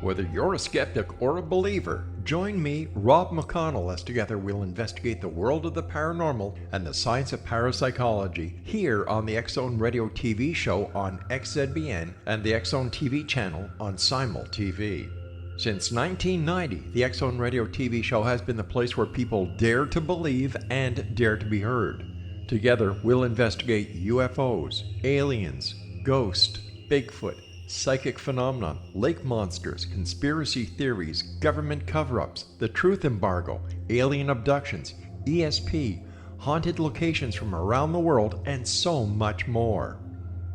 Whether you're a skeptic or a believer, join me, Rob McConnell, as together we'll investigate the world of the paranormal and the science of parapsychology here on the X-Zone Radio TV show on XZBN and the X-Zone TV channel on Simul TV. Since 1990, the X-Zone Radio TV show has been the place where people dare to believe and dare to be heard. Together, we'll investigate UFOs, aliens, ghosts, Bigfoot, psychic phenomenon, lake monsters, conspiracy theories, government cover-ups, the truth embargo, alien abductions, ESP, haunted locations from around the world, and so much more.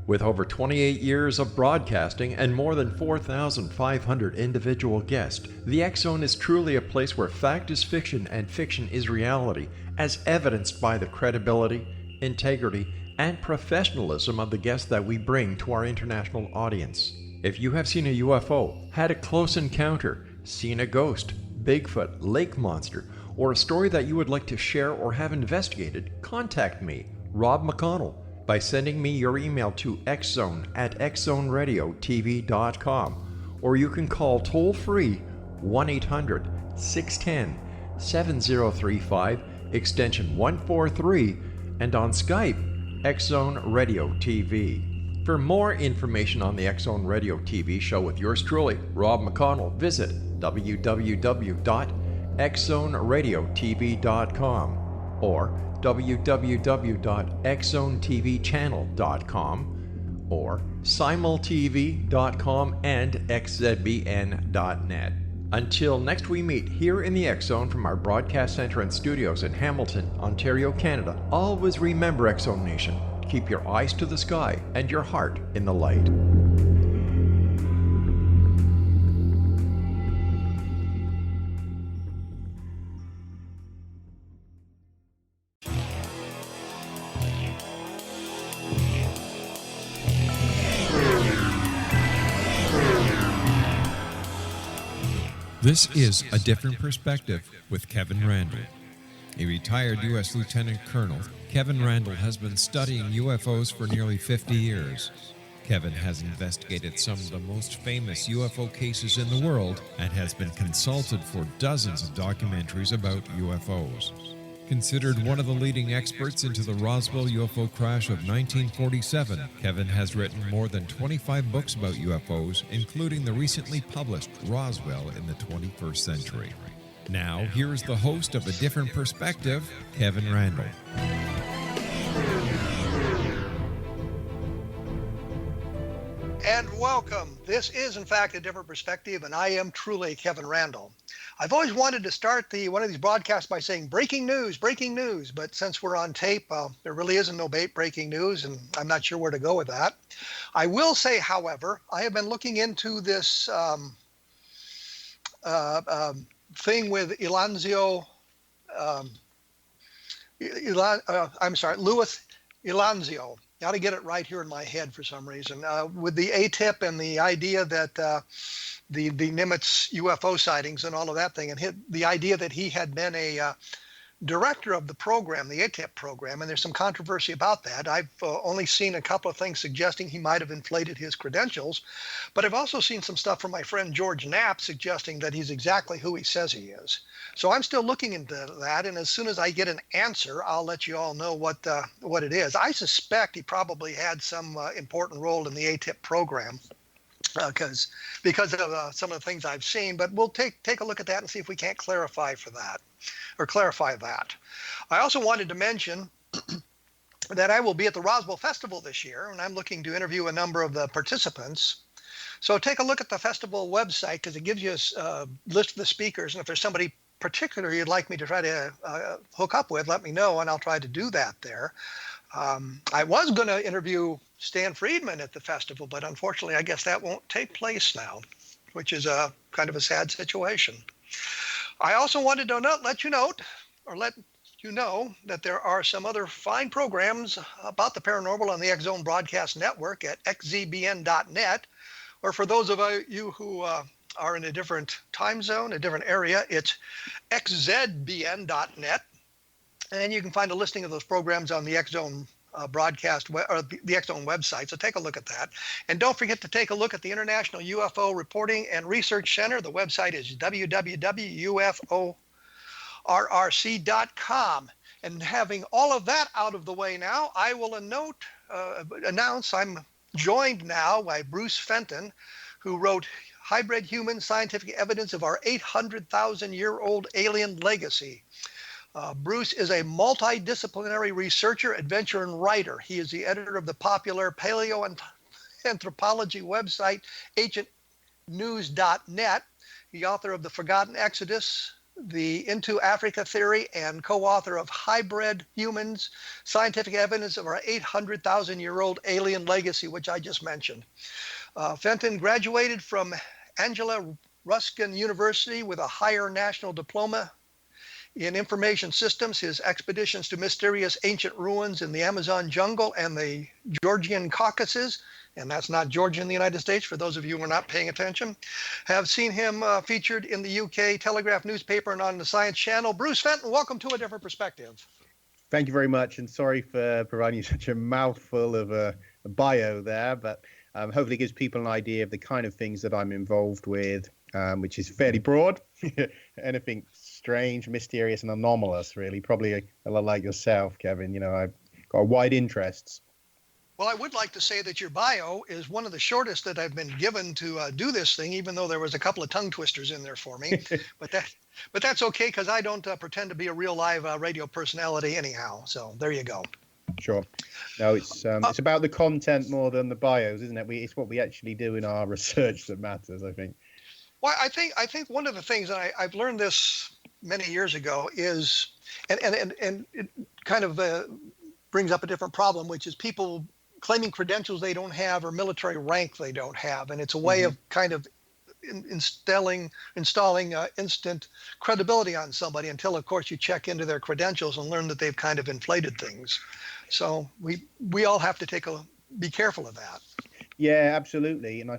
With over 28 years of broadcasting and more than 4,500 individual guests, the X-Zone is truly a place where fact is fiction and fiction is reality, as evidenced by the credibility, integrity, and professionalism of the guests that we bring to our international audience. If you have seen a UFO, had a close encounter, seen a ghost, Bigfoot, lake monster, or a story that you would like to share or have investigated, contact me, Rob McConnell, by sending me your email to xzone@xzoneradiotv.com, or you can call toll-free 1-800-610-7035, extension 143, and on Skype, X-Zone Radio TV. For more information on the X-Zone Radio TV show with yours truly, Rob McConnell, visit www.xzoneradiotv.com or www.xzonetvchannel.com or simultv.com and xzbn.net. Until next we meet here in the X-Zone from our broadcast center and studios in Hamilton, Ontario, Canada, always remember, X-Zone Nation, keep your eyes to the sky and your heart in the light. This is A Different Perspective with Kevin Randle. A retired U.S. Lieutenant Colonel, Kevin Randle has been studying UFOs for nearly 50 years. Kevin has investigated some of the most famous UFO cases in the world and has been consulted for dozens of documentaries about UFOs. Considered one of the leading experts into the Roswell UFO crash of 1947, Kevin has written more than 25 books about UFOs, including the recently published Roswell in the 21st Century. Now, here's the host of A Different Perspective, Kevin Randle. And welcome. This is, in fact, A Different Perspective, and I am truly Kevin Randle. I've always wanted to start one of these broadcasts by saying breaking news, but since we're on tape, there really isn't no breaking news, and I'm not sure where to go with that. I will say, however, I have been looking into this thing with Louis Elanzio. Got to get it right here in my head for some reason. With the ATIP and the idea that the Nimitz UFO sightings and all of that thing, and the idea that he had been a director of the program, the ATIP program, and there's some controversy about that. I've only seen a couple of things suggesting he might have inflated his credentials, but I've also seen some stuff from my friend George Knapp suggesting that he's exactly who he says he is. So I'm still looking into that, and as soon as I get an answer, I'll let you all know what it is. I suspect he probably had some important role in the ATIP program. Because of some of the things I've seen, but we'll take a look at that and see if we can't clarify that. I also wanted to mention that I will be at the Roswell Festival this year, and I'm looking to interview a number of the participants. So take a look at the festival website, because it gives you a list of the speakers, and if there's somebody particular you'd like me to try to hook up with, let me know, and I'll try to do that there. I was going to interview Stan Friedman at the festival, but unfortunately, I guess that won't take place now, which is a kind of a sad situation. I also wanted to let you know that there are some other fine programs about the paranormal on the X-Zone Broadcast Network at xzbn.net, or for those of you who are in a different time zone, a different area, it's xzbn.net. And you can find a listing of those programs on the X-Zone broadcast or the X-Zone website. So take a look at that. And don't forget to take a look at the International UFO Reporting and Research Center. The website is www.uforrc.com. And having all of that out of the way now, I will announce I'm joined now by Bruce Fenton, who wrote Hybrid Human Scientific Evidence of Our 800,000-Year-Old Alien Legacy. Bruce is a multidisciplinary researcher, adventurer, and writer. He is the editor of the popular paleoanthropology website, ancientnews.net, the author of The Forgotten Exodus, the Into Africa Theory, and co-author of Hybrid Humans, Scientific Evidence of Our 800,000-Year-Old Alien Legacy, which I just mentioned. Fenton graduated from Angela Ruskin University with a higher national diploma in information systems. His expeditions to mysterious ancient ruins in the Amazon jungle and the Georgian Caucasus, and that's not Georgia in the United States, for those of you who are not paying attention, have seen him featured in the UK Telegraph newspaper and on the Science Channel. Bruce Fenton, welcome to A Different Perspective. Thank you very much, and sorry for providing you such a mouthful of a bio there, but hopefully it gives people an idea of the kind of things that I'm involved with, which is fairly broad. Anything strange, mysterious, and anomalous, really. Probably a lot like yourself, Kevin. You know, I've got wide interests. Well, I would like to say that your bio is one of the shortest that I've been given to do this thing, even though there was a couple of tongue twisters in there for me. but that's okay, because I don't pretend to be a real live radio personality anyhow. So there you go. Sure. No, it's about the content more than the bios, isn't it? It's what we actually do in our research that matters, I think. Well, I think one of the things, and I've learned this many years ago, is, and it kind of brings up a different problem, which is people claiming credentials they don't have or military rank they don't have, and it's a way of kind of installing instant credibility on somebody until, of course, you check into their credentials and learn that they've kind of inflated things. So we all have to be careful of that. Yeah, absolutely. And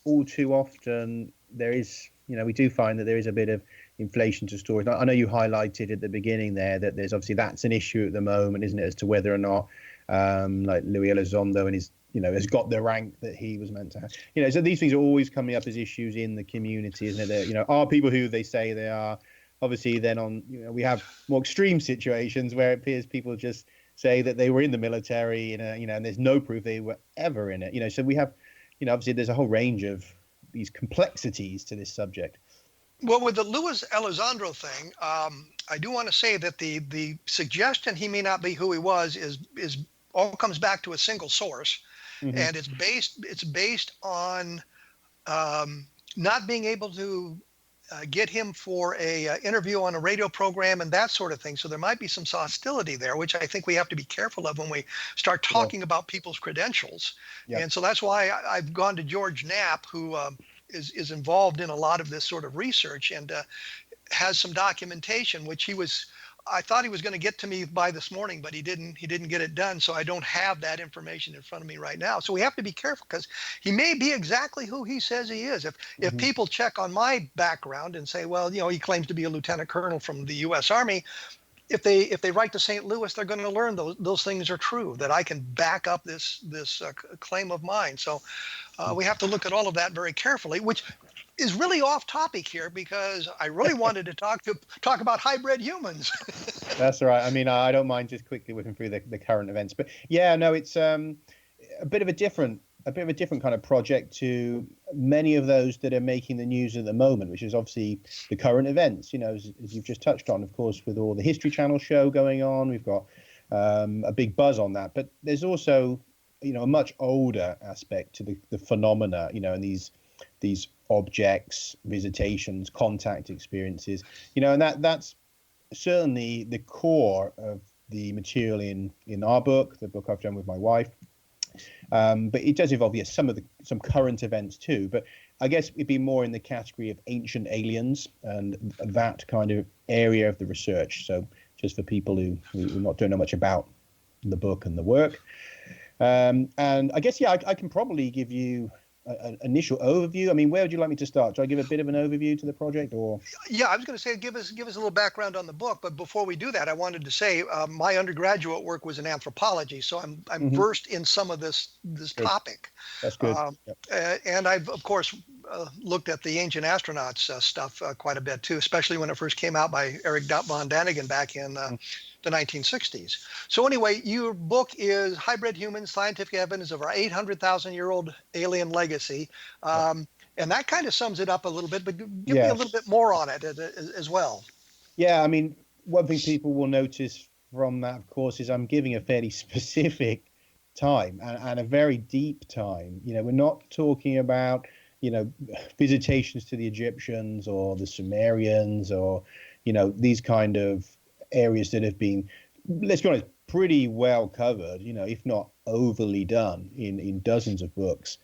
all too often there is, we do find that there is a bit of inflation to stories. I know you highlighted at the beginning there that there's obviously that's an issue at the moment, isn't it, as to whether or not like Louis Elizondo and his, has got the rank that he was meant to have. So these things are always coming up as issues in the community, isn't it? That, are people who they say they are. Obviously, then we have more extreme situations where it appears people just say that they were in the military, and there's no proof they were ever in it. So we have, obviously there's a whole range of these complexities to this subject. Well, with the Louis Elizondo thing, I do want to say that the suggestion he may not be who he was is all comes back to a single source, and it's based on not being able to get him for a interview on a radio program and that sort of thing. So there might be some hostility there, which I think we have to be careful of when we start talking about people's credentials. Yeah. And so that's why I've gone to George Knapp, who is involved in a lot of this sort of research and has some documentation, which I thought he was going to get to me by this morning, but he didn't get it done. So I don't have that information in front of me right now. So we have to be careful, because he may be exactly who he says he is. If people check on my background and say, well, he claims to be a lieutenant colonel from the U.S. Army, if they write to St. Louis, they're going to learn those things are true, that I can back up this claim of mine. So we have to look at all of that very carefully, which is really off topic here, because I really wanted to talk about hybrid humans. That's all right. I mean, I don't mind just quickly whipping through the current events, but yeah, no, it's a bit of a different kind of project to many of those that are making the news at the moment, which is obviously the current events. As you've just touched on, of course, with all the History Channel show going on, we've got a big buzz on that. But there's also, a much older aspect to the phenomena, and these objects, visitations, contact experiences, and that's certainly the core of the material in our book, the book I've done with my wife. But it does involve, yes, some current events too. But I guess it'd be more in the category of ancient aliens and that kind of area of the research. So just for people who don't know much about the book and the work. And I guess, yeah, I can probably give you an initial overview? I mean, where would you like me to start? Do I give a bit of an overview to the project, or? Yeah, I was going to say give us a little background on the book, but before we do that, I wanted to say my undergraduate work was in anthropology, so I'm versed in some of this Good. topic. That's good. And I've of course looked at the ancient astronauts stuff quite a bit too, especially when it first came out by Eric von Daniken back in the 1960s. So anyway, your book is Hybrid Humans, Scientific Evidence of Our 800,000-Year-Old Alien Legacy. And that kind of sums it up a little bit, but give me a little bit more on it as well. Yeah, I mean, one thing people will notice from that, of course, is I'm giving a fairly specific time and a very deep time. You know, we're not talking about, you know, visitations to the Egyptians or the Sumerians or, you know, these kind of areas that have been, let's be honest, pretty well covered, you know, if not overly done in dozens of books.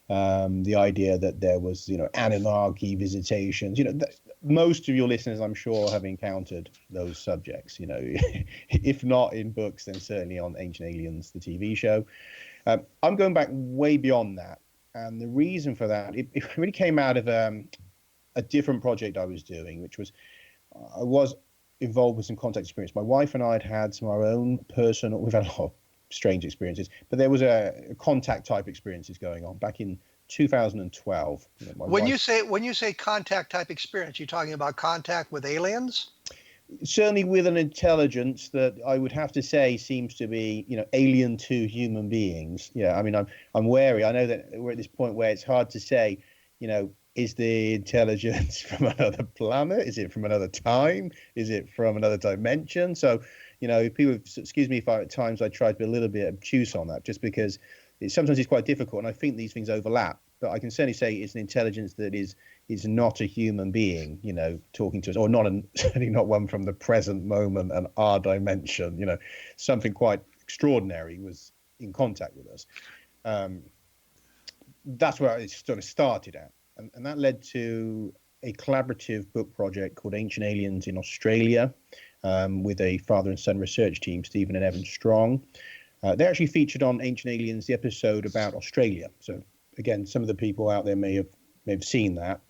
The idea that there was, you know, Anunnaki visitations, you know, most of your listeners, I'm sure, have encountered those subjects, you know, if not in books, then certainly on Ancient Aliens, the TV show. I'm going back way beyond that. And the reason for that, it really came out of a different project I was doing, which was, I was involved with some contact experience. My wife and I had some of our own personal, we've had a lot of strange experiences, but there was a contact type experiences going on back in 2012. You know, when you say contact type experience, you're talking about contact with aliens? Certainly with an intelligence that I would have to say seems to be, you know, alien to human beings. Yeah, I mean, I'm wary. I know that we're at this point where it's hard to say, you know, is the intelligence from another planet? Is it from another time? Is it from another dimension? So, you know, people, excuse me if at times I try to be a little bit obtuse on that, just because sometimes it's quite difficult, and I think these things overlap. But I can certainly say it's an intelligence that is not a human being, you know, talking to us, or certainly not one from the present moment and our dimension. You know, something quite extraordinary was in contact with us. That's where it sort of started at. And that led to a collaborative book project called Ancient Aliens in Australia, with a father and son research team, Stephen and Evan Strong. They actually featured on Ancient Aliens the episode about Australia. So again, some of the people out there may have seen that.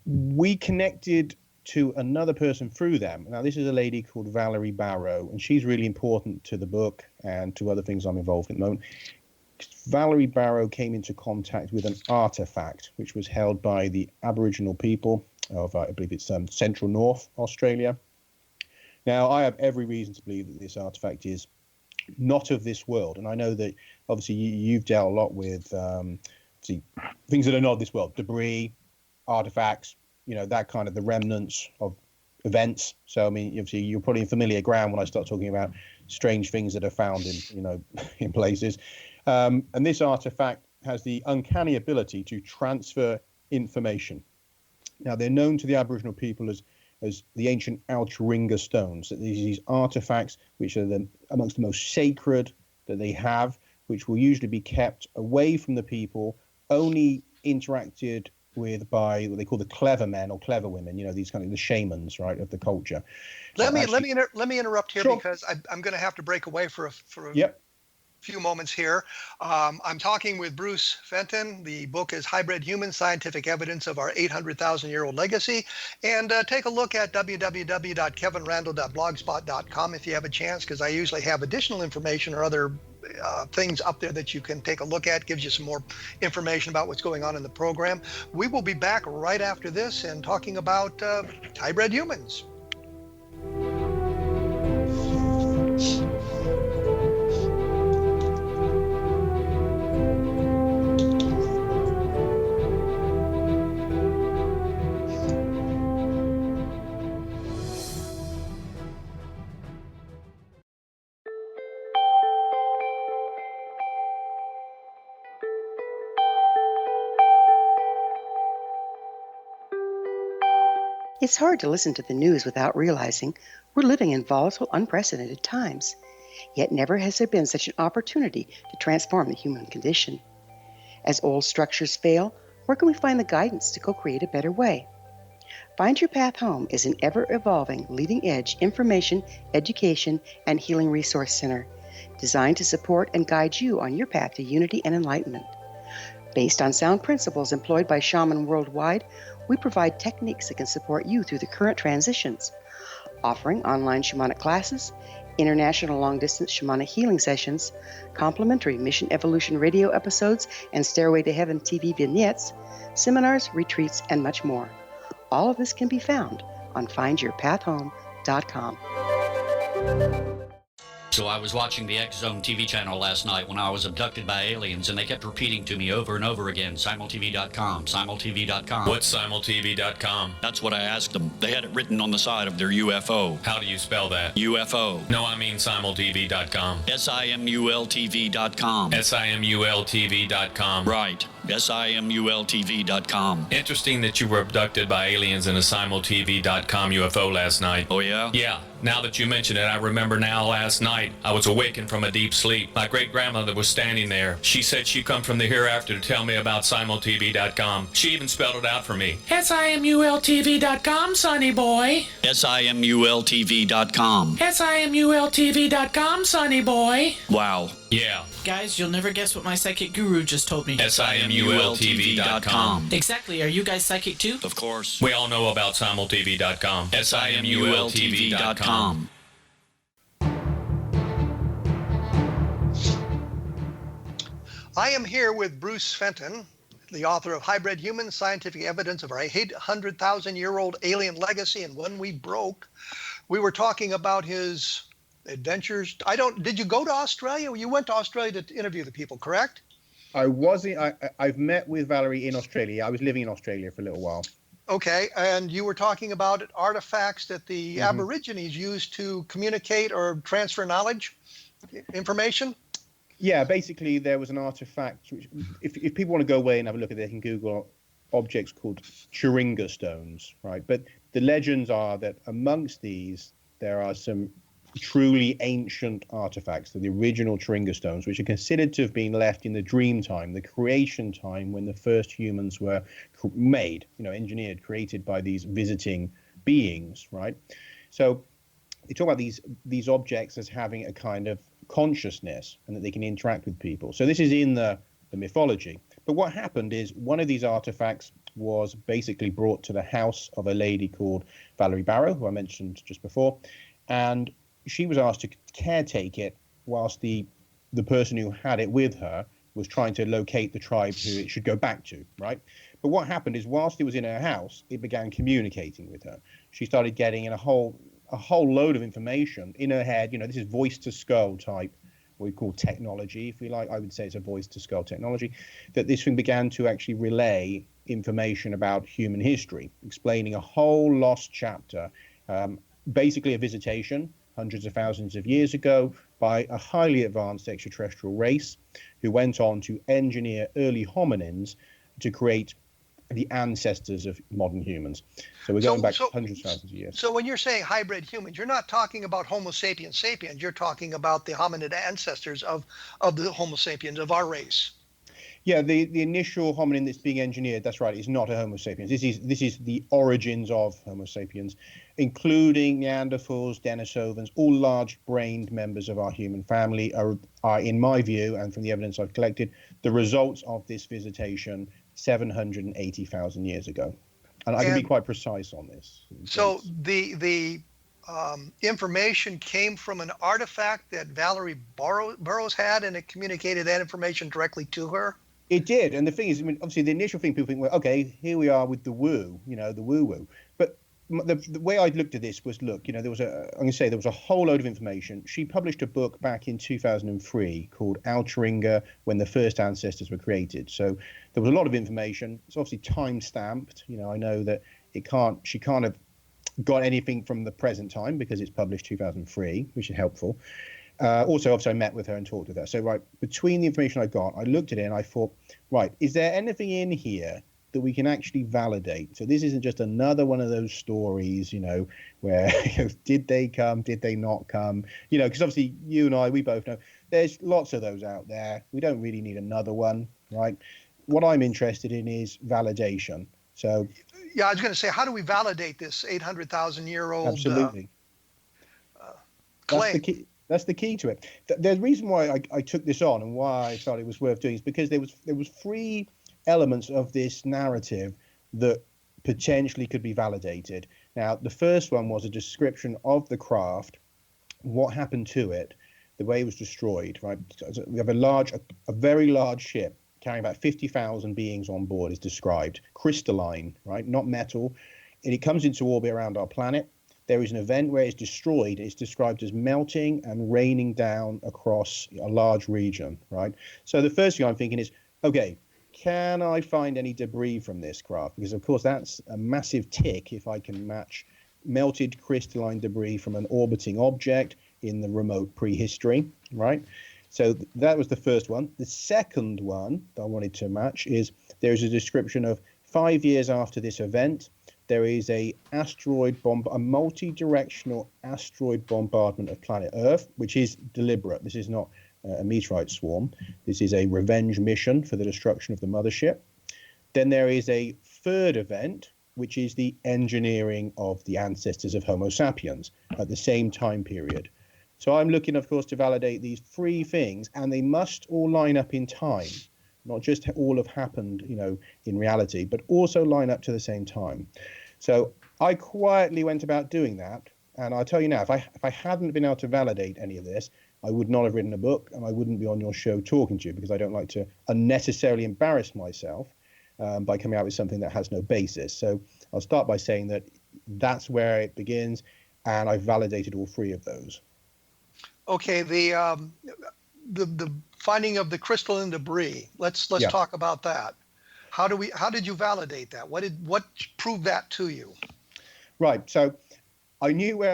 We connected to another person through them. Now, this is a lady called Valerie Barrow, and she's really important to the book and to other things I'm involved in at the moment. Valerie Barrow came into contact with an artifact which was held by the Aboriginal people of, I believe it's Central North Australia. Now, I have every reason to believe that this artifact is not of this world, and I know that obviously you've dealt a lot with things that are not of this world, debris, artifacts, you know, that kind of the remnants of events. So I mean, obviously you're probably in familiar ground when I start talking about strange things that are found in, you know, in places. And this artifact has the uncanny ability to transfer information. Now, they're known to the Aboriginal people as the ancient Altringa stones. These artifacts, which are amongst the most sacred that they have, which will usually be kept away from the people, only interacted with by what they call the clever men or clever women. You know, these kind of the shamans, right, of the culture. Let me interrupt here, sure, because I'm going to have to break away for a yep. few moments here. I'm talking with Bruce Fenton. The book is Hybrid Humans, Scientific Evidence of Our 800,000-Year-Old Legacy. And take a look at www.kevinrandle.blogspot.com if you have a chance, because I usually have additional information or other things up there that you can take a look at. Gives you some more information about what's going on in the program. We will be back right after this and talking about hybrid humans. It's hard to listen to the news without realizing we're living in volatile, unprecedented times. Yet never has there been such an opportunity to transform the human condition. As old structures fail, where can we find the guidance to co-create a better way? Find Your Path Home is an ever-evolving, leading-edge information, education, and healing resource center designed to support and guide you on your path to unity and enlightenment. Based on sound principles employed by shaman worldwide, we provide techniques that can support you through the current transitions, offering online shamanic classes, international long-distance shamanic healing sessions, complimentary Mission Evolution radio episodes and Stairway to Heaven TV vignettes, seminars, retreats, and much more. All of this can be found on findyourpathhome.com. So I was watching the X Zone TV channel last night when I was abducted by aliens, and they kept repeating to me over and over again, simultv.com, simultv.com. What's simultv.com? That's what I asked them. They had it written on the side of their UFO. How do you spell that? UFO. No, I mean simultv.com. simultv.com. simultv.com. Right. simultv.com. Interesting that you were abducted by aliens in a simultv.com UFO last night. Oh, yeah? Yeah. Now that you mention it, I remember now last night I was awakened from a deep sleep. My great-grandmother was standing there. She said she'd come from the hereafter to tell me about simultv.com. She even spelled it out for me. simultv.com, sonny boy. simultv.com. simultv.com, sonny boy. Wow. Yeah. Guys, you'll never guess what my psychic guru just told me. simultv.com. Exactly. Are you guys psychic too? Of course. We all know about simultv.com. simultv.com. I am here with Bruce Fenton, the author of Hybrid Humans, Scientific Evidence of Our 800,000-Year-Old Alien Legacy and When We Broke. We were talking about his adventures. Did you go to Australia? You went to Australia to interview the people, correct? I've met with Valerie in Australia. I was living in Australia for a little while. Okay, and you were talking about artifacts that the Aborigines used to communicate or transfer knowledge, information? Yeah, basically there was an artifact, which if people want to go away and have a look at it, they can Google objects called Chiringa stones, right? But the legends are that amongst these, there are some truly ancient artifacts, the original Chiringa stones, which are considered to have been left in the dream time, the creation time when the first humans were made, engineered, created by these visiting beings, right? So they talk about these objects as having a kind of consciousness and that they can interact with people. So this is in the mythology. But what happened is one of these artifacts was basically brought to the house of a lady called Valerie Barrow, who I mentioned just before, and she was asked to caretake it whilst the person who had it with her was trying to locate the tribe who it should go back to, right? But what happened is whilst it was in her house, it began communicating with her. She started getting in a whole load of information in her head. This is voice to skull type, what we call technology, if we like. I would say it's a voice to skull technology, that this thing began to actually relay information about human history, explaining a whole lost chapter, basically a visitation hundreds of thousands of years ago by a highly advanced extraterrestrial race who went on to engineer early hominins to create the ancestors of modern humans. So we're going back hundreds of thousands of years. So when you're saying hybrid humans, you're not talking about Homo sapiens sapiens. You're talking about the hominid ancestors of the Homo sapiens, of our race. Yeah, the initial hominin that's being engineered, that's right, is not a Homo sapiens. This is the origins of Homo sapiens, including Neanderthals, Denisovans, all large-brained members of our human family are, in my view, and from the evidence I've collected, the results of this visitation 780,000 years ago. And I can be quite precise on this. So the information came from an artifact that Valerie Burroughs had, and it communicated that information directly to her? It did. And the thing is, obviously, the initial thing people think, well, okay, here we are with the woo, the woo-woo. But the way I looked at this was, there was a whole load of information. She published a book back in 2003 called Altringa, When the First Ancestors Were Created. So there was a lot of information. It's obviously time-stamped. I know that she can't have got anything from the present time because it's published 2003, which is helpful. Also, obviously, I met with her and talked with her. So, right, between the information I got, I looked at it and I thought, right, is there anything in here that we can actually validate? So this isn't just another one of those stories, where did they come, did they not come? Because obviously you and I, we both know there's lots of those out there. We don't really need another one, right? What I'm interested in is validation. So yeah, I was going to say, how do we validate this 800,000-year-old absolutely claim? That's the key to it. The reason why I took this on and why I thought it was worth doing is because there was three elements of this narrative that potentially could be validated. Now, the first one was a description of the craft, what happened to it, the way it was destroyed, right? So we have a very large ship carrying about 50,000 beings on board is described, crystalline, right? Not metal. And it comes into orbit around our planet. There is an event where it's destroyed. It's described as melting and raining down across a large region, right? So the first thing I'm thinking is, okay, can I find any debris from this craft? Because, of course, that's a massive tick if I can match melted crystalline debris from an orbiting object in the remote prehistory, right? So that was the first one. The second one that I wanted to match is there's a description of 5 years after this event, there is a multi-directional asteroid bombardment of planet Earth, which is deliberate. This is not a meteorite swarm. This is a revenge mission for the destruction of the mothership. Then there is a third event, which is the engineering of the ancestors of Homo sapiens at the same time period. So I'm looking, of course, to validate these three things, and they must all line up in time, not just all have happened, in reality, but also line up to the same time. So I quietly went about doing that, and I'll tell you now, if I hadn't been able to validate any of this, I would not have written a book, and I wouldn't be on your show talking to you, because I don't like to unnecessarily embarrass myself by coming out with something that has no basis. So I'll start by saying that that's where it begins, and I've validated all three of those. Okay, the finding of the crystalline debris. Let's talk about that. How did you validate that? What proved that to you? Right. So I knew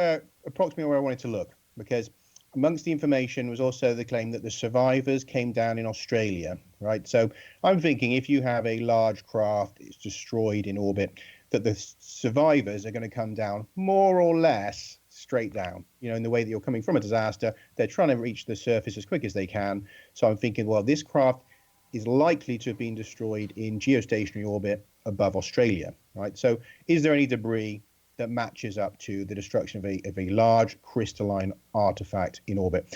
approximately where I wanted to look, because amongst the information was also the claim that the survivors came down in Australia, right? So I'm thinking if you have a large craft, it's destroyed in orbit, that the survivors are going to come down more or less straight down, in the way that you're coming from a disaster. They're trying to reach the surface as quick as they can. So I'm thinking, well, this craft is likely to have been destroyed in geostationary orbit above Australia, right? So is there any debris that matches up to the destruction of a large crystalline artifact in orbit?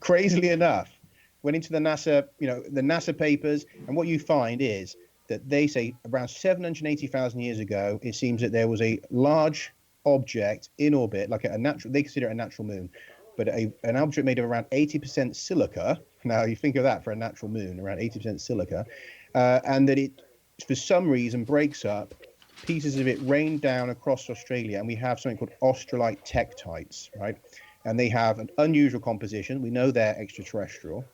Crazily enough, went into the NASA papers, and what you find is that they say around 780,000 years ago, it seems that there was a large object in orbit, like they consider it a natural moon, but an object made of around 80% silica. Now you think of that for a natural moon, around 80% silica, and that it, for some reason, breaks up. Pieces of it rain down across Australia, and we have something called australite tektites, right? And they have an unusual composition. We know they're extraterrestrial.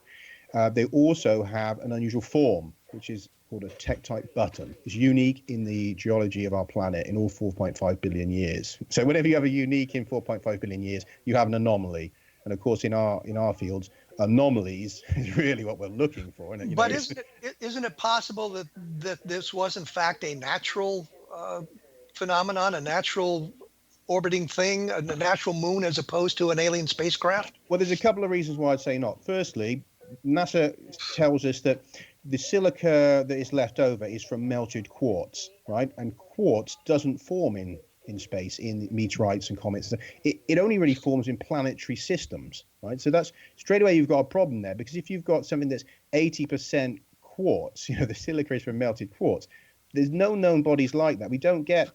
They also have an unusual form, which is called a tektite button. It's unique in the geology of our planet in all 4.5 billion years. So whenever you have a unique in 4.5 billion years, you have an anomaly. And of course, in our fields, anomalies is really what we're looking for. But isn't it possible that this was in fact a natural phenomenon, a natural orbiting thing, a natural moon, as opposed to an alien spacecraft? Well, there's a couple of reasons why I'd say not. Firstly, NASA tells us that the silica that is left over is from melted quartz, right? And quartz doesn't form in space, in meteorites and comets. It only really forms in planetary systems, right? So that's straight away you've got a problem there, because if you've got something that's 80% quartz, the silica is from melted quartz. There's no known bodies like that. We don't get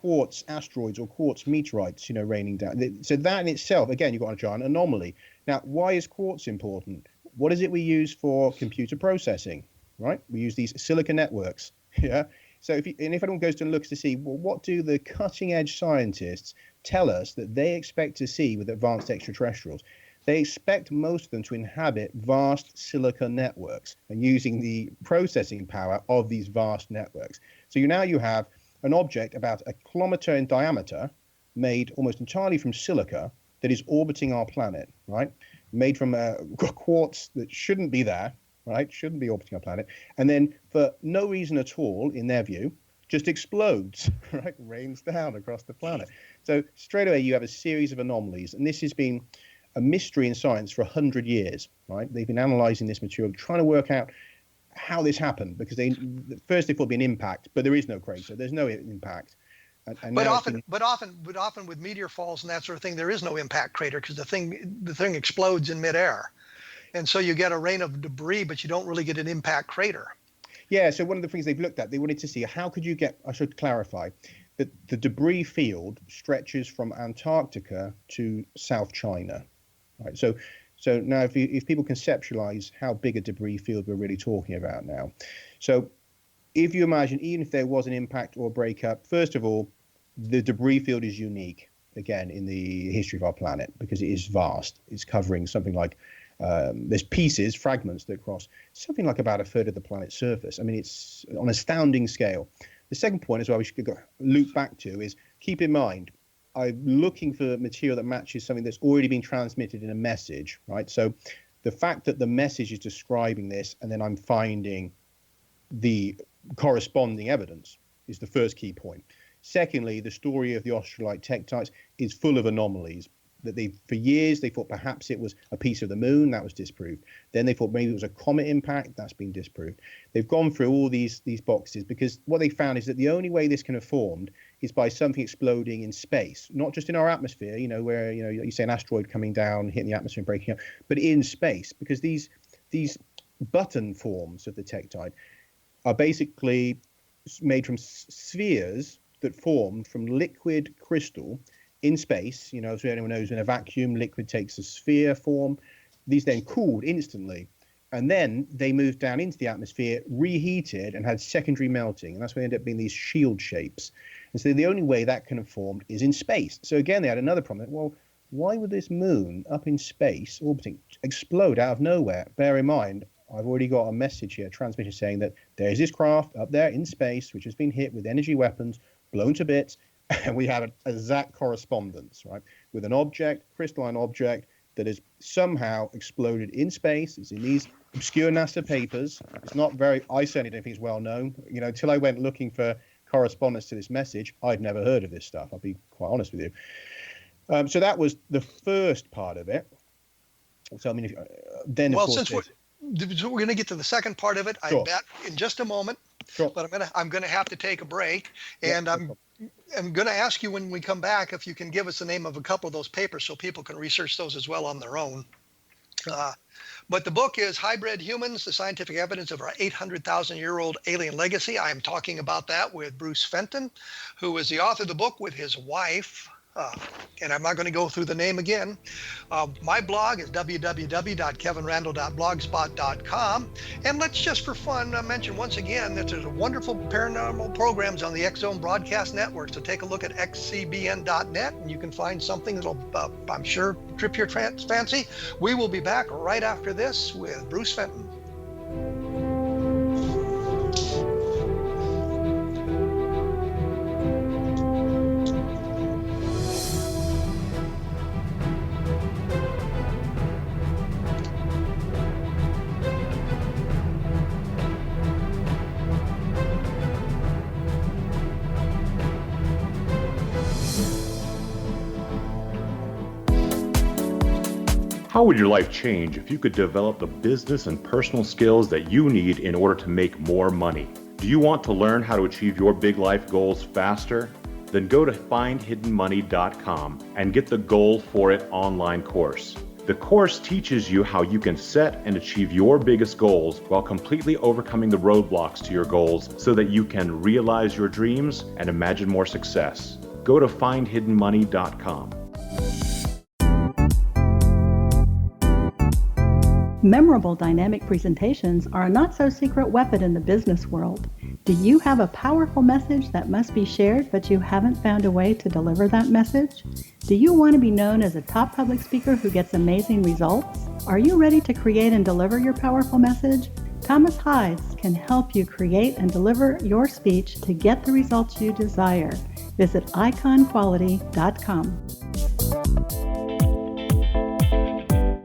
quartz asteroids or quartz meteorites, raining down. So that in itself, again, you've got a giant anomaly. Now, why is quartz important? What is it we use for computer processing, right? We use these silica networks, yeah? So if anyone goes to look to see, well, what do the cutting edge scientists tell us that they expect to see with advanced extraterrestrials? They expect most of them to inhabit vast silica networks and using the processing power of these vast networks. So you have an object about 1 kilometer in diameter, made almost entirely from silica, that is orbiting our planet, right? Made from quartz that shouldn't be there, right? Shouldn't be orbiting our planet. And then for no reason at all, in their view, just explodes, right? Rains down across the planet. So straight away, you have a series of anomalies. And this has been a mystery in science for 100 years, right? They've been analyzing this material, trying to work out how this happened, because first they thought it'd be an impact, but there is no crater. There's no impact. But often with meteor falls and that sort of thing, there is no impact crater, because the thing explodes in midair, and so you get a rain of debris, but you don't really get an impact crater. Yeah, so one of the things they've looked at, they wanted to see how could you get, I should clarify, that the debris field stretches from Antarctica to South China, right? So now if people conceptualize how big a debris field we're really talking about now. So if you imagine, even if there was an impact or a breakup, first of all, the debris field is unique, again, in the history of our planet, because it is vast. It's covering something like, there's pieces, fragments that cross something like about a third of the planet's surface. I mean, it's on an astounding scale. The second point as well we should loop back to is, keep in mind, I'm looking for material that matches something that's already been transmitted in a message, right? So the fact that the message is describing this and then I'm finding the corresponding evidence is the first key point. Secondly, the story of the Australite tektites is full of anomalies that for years they thought perhaps it was a piece of the moon. That was disproved. Then they thought maybe it was a comet impact. That's been disproved. They've gone through all these boxes because what they found is that the only way this can have formed is by something exploding in space, not just in our atmosphere, where you say an asteroid coming down, hitting the atmosphere and breaking up, but in space, because these button forms of the tektite are basically made from spheres that formed from liquid crystal in space. As anyone knows, in a vacuum, liquid takes a sphere form. These then cooled instantly, and then they moved down into the atmosphere, reheated, and had secondary melting, and that's why they ended up being these shield shapes. And so the only way that can have formed is in space. So again, they had another problem. Well, why would this moon up in space, orbiting, explode out of nowhere? Bear in mind, I've already got a message here, transmission, saying that there's this craft up there in space which has been hit with energy weapons, blown to bits, and we have an exact correspondence, right, with an object, crystalline object, that has somehow exploded in space. It's in these obscure NASA papers. It's not I certainly don't think it's well known. Until I went looking for correspondence to this message, I'd never heard of this stuff. I'll be quite honest with you. So that was the first part of it. So, I mean, then, well, of course, since we're going to get to the second part of it, sure. I bet, in just a moment. Sure. But I'm going to have to take a break, and I'm going to ask you when we come back if you can give us the name of a couple of those papers so people can research those as well on their own. But the book is Hybrid Humans, the Scientific Evidence of Our 800,000-Year-Old Alien Legacy. I'm talking about that with Bruce Fenton, who is the author of the book with his wife. And I'm not going to go through the name again. My blog is www.kevinrandle.blogspot.com. And let's just for fun mention once again that there's wonderful paranormal programs on the X Zone Broadcast Network. So take a look at xcbn.net and you can find something that'll, I'm sure, trip your fancy. We will be back right after this with Bruce Fenton. How would your life change if you could develop the business and personal skills that you need in order to make more money? Do you want to learn how to achieve your big life goals faster? Then go to findhiddenmoney.com and get the Goal for It online course. The course teaches you how you can set and achieve your biggest goals while completely overcoming the roadblocks to your goals so that you can realize your dreams and imagine more success. Go to findhiddenmoney.com. Memorable dynamic presentations are a not-so-secret weapon in the business world. Do you have a powerful message that must be shared, but you haven't found a way to deliver that message? Do you want to be known as a top public speaker who gets amazing results? Are you ready to create and deliver your powerful message? Thomas Hides can help you create and deliver your speech to get the results you desire. Visit iconquality.com.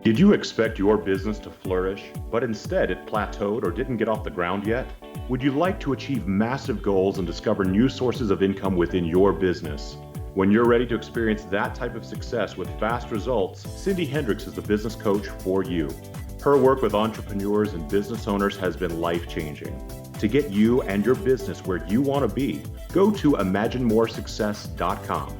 Did you expect your business to flourish, but instead it plateaued or didn't get off the ground yet? Would you like to achieve massive goals and discover new sources of income within your business? When you're ready to experience that type of success with fast results, Cindy Hendricks is the business coach for you. Her work with entrepreneurs and business owners has been life-changing. To get you and your business where you want to be, go to imaginemoresuccess.com.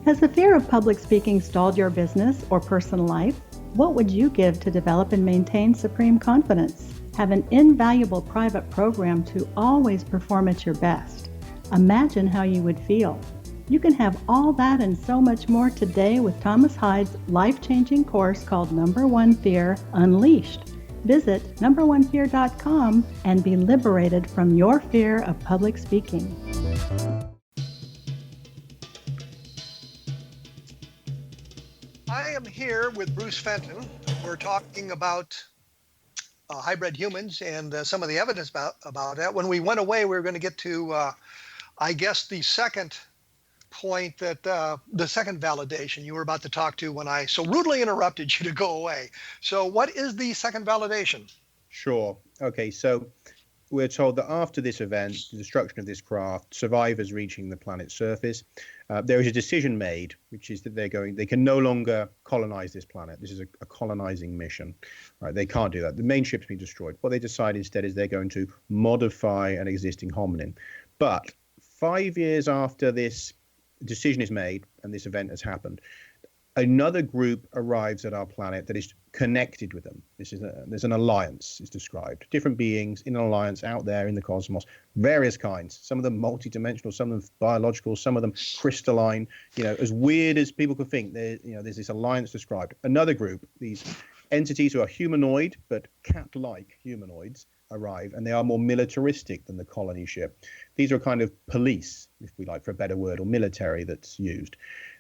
Has the fear of public speaking stalled your business or personal life? What would you give to develop and maintain supreme confidence? Have an invaluable private program to always perform at your best. Imagine how you would feel. You can have all that and so much more today with Thomas Hyde's life-changing course called Number One Fear Unleashed. Visit numberonefear.com and be liberated from your fear of public speaking. I am here with Bruce Fenton. We're talking about hybrid humans and some of the evidence about that. When we went away, we were going to get to, I guess, the second point, that the second validation you were about to talk to when I so rudely interrupted you to go away. So what is the second validation? Sure. Okay, so we're told that after this event, the destruction of this craft, survivors reaching the planet's surface, there is a decision made, which is that they can no longer colonize this planet. This is a colonizing mission, right? They can't do that. The main ship's been destroyed. What they decide instead is they're going to modify an existing hominin. But 5 years after this decision is made and this event has happened, another group arrives at our planet that is connected with them. There's an alliance, is described. Different beings in an alliance out there in the cosmos, various kinds. Some of them multi-dimensional, some of them biological, some of them crystalline. As weird as people could think. There's this alliance described. Another group, these entities who are humanoid but cat-like humanoids, arrive, and they are more militaristic than the colony ship. These are kind of police, if we like, for a better word, or military that's used.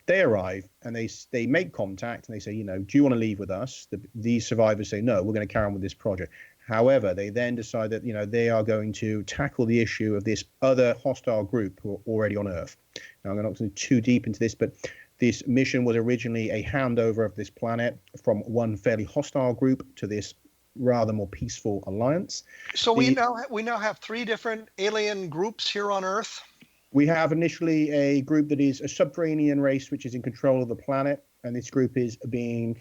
They arrive and they make contact and they say, do you want to leave with us? These survivors say, no, we're going to carry on with this project. However, they then decide that, they are going to tackle the issue of this other hostile group who are already on Earth. Now, I'm not going to go too deep into this, but this mission was originally a handover of this planet from one fairly hostile group to this rather more peaceful alliance. So we now have three different alien groups here on Earth. We have initially a group that is a subterranean race which is in control of the planet, and this group is being